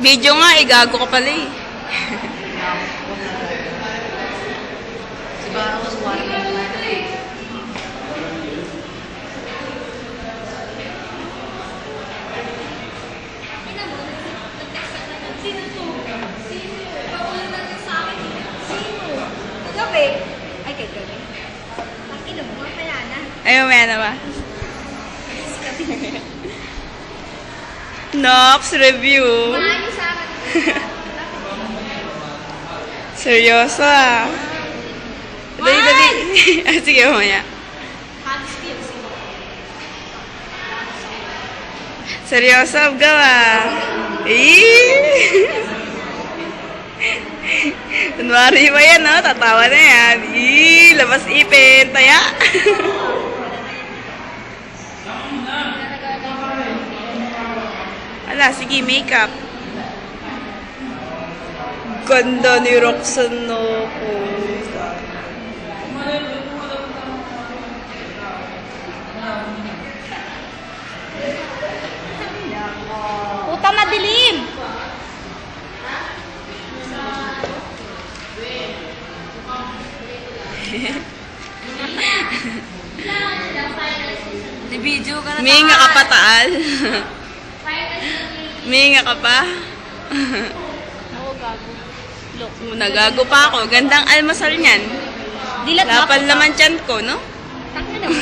Video nga, gago ka pala eh. Siguro was warning. Sino to? Sino? Paulan natin sa akin. Sino? Kagabi. Ay, kagabi. Ang ino mo, kaya na. Ayaw, may ano ba? Nops review. Maano sa akin. Seryoso ah. Dali, dali. Sige, mamaya. Hand skills. Seryoso, gawa. Eh. Kunwari ba yan, no? Tatawa na yan. Eh, labas ipin. Taya. Ala, sige, makeup. Ganda ni Roxanne, no? Puta madilim. Di-video ka na. Minga ka pa, Taal. Minga ka pa. Oo, gago. Look. Nagago pa ako. Gandang almasal niyan. Dilat ba? Lapal naman tiyan ko, no? Tangin na mo.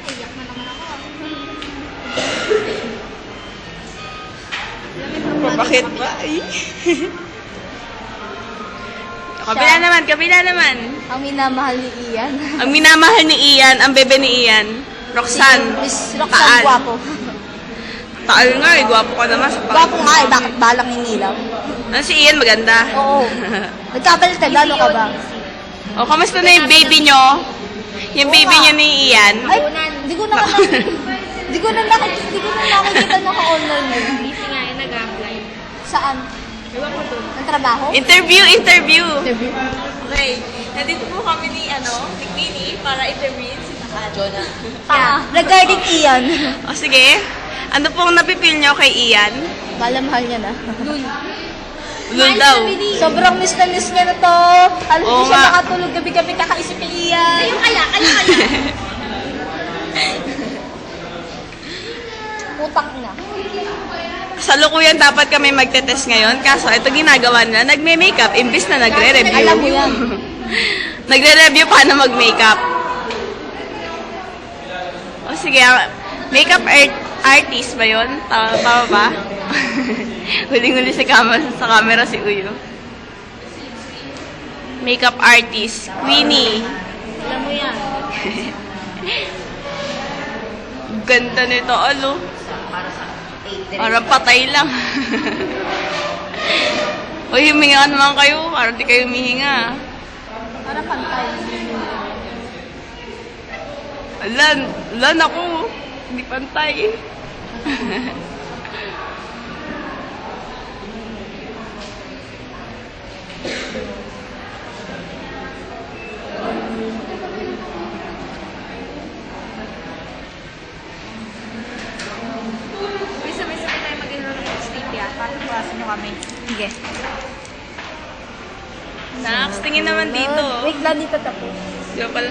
Iyak na naman ako. Bakit ba? Ay. Kabila naman, kabila naman. Ang minamahal ni Ian. Ang minamahal ni Ian, ang bebe ni Ian, Roxanne. Miss Taal. Roxanne Guapo. Taal nga eh, gwapo ka naman sa Guapo nga eh, bakit balang inilaw? Ano si Ian, maganda? Oo. Nagkabaliktad, lalo ka ba? O, kamusta na yung baby nyo? Yung baby nyo ni Ian? Ay, di ko na nakikita naka-online yun. Busy nga yun, nag-apply. Saan? Ewan ko doon. Ang trabaho? Interview, interview. Interview. Okay, nandito po kami ni, ni Queenie para interviewin si Taal. Regarding Ian. O sige, ano pong napipil nyo kay Ian? Mahal niya na. Lul daw. Sobrang miss niya na to. Alam Oo niyo siya nga. makatulog gabi-gabi kakaisip kay Ian. Kayo kaya. Putak na. Salukuyan dapat kami magte-test ngayon. Kaso ito ginagawa nila, nagme-makeup imbis na nagre-review. Alam mo yan. Nagre-review paano mag-makeup. O sige, makeup artist ba yun? Tama ba? Huling-huli sa camera si Uyo. Makeup artist, Queenie. Alam mo yan. Ganda nito, alo. Para sa 8 Parang patay lang. Uy, huminga naman kayo. Parang di kayo humihinga. Para pantay. Alan ako. Hindi pantay. Uy, sabay-sabay tayo mag-enroll ng STP ah. Para buwasan nyo kami. Sige. Nax, tingin naman dito. Wait lang, dito tapos. Di ba pala?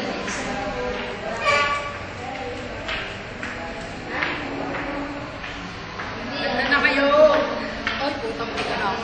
Ganda na kayo. Ay, putang-puta na ako.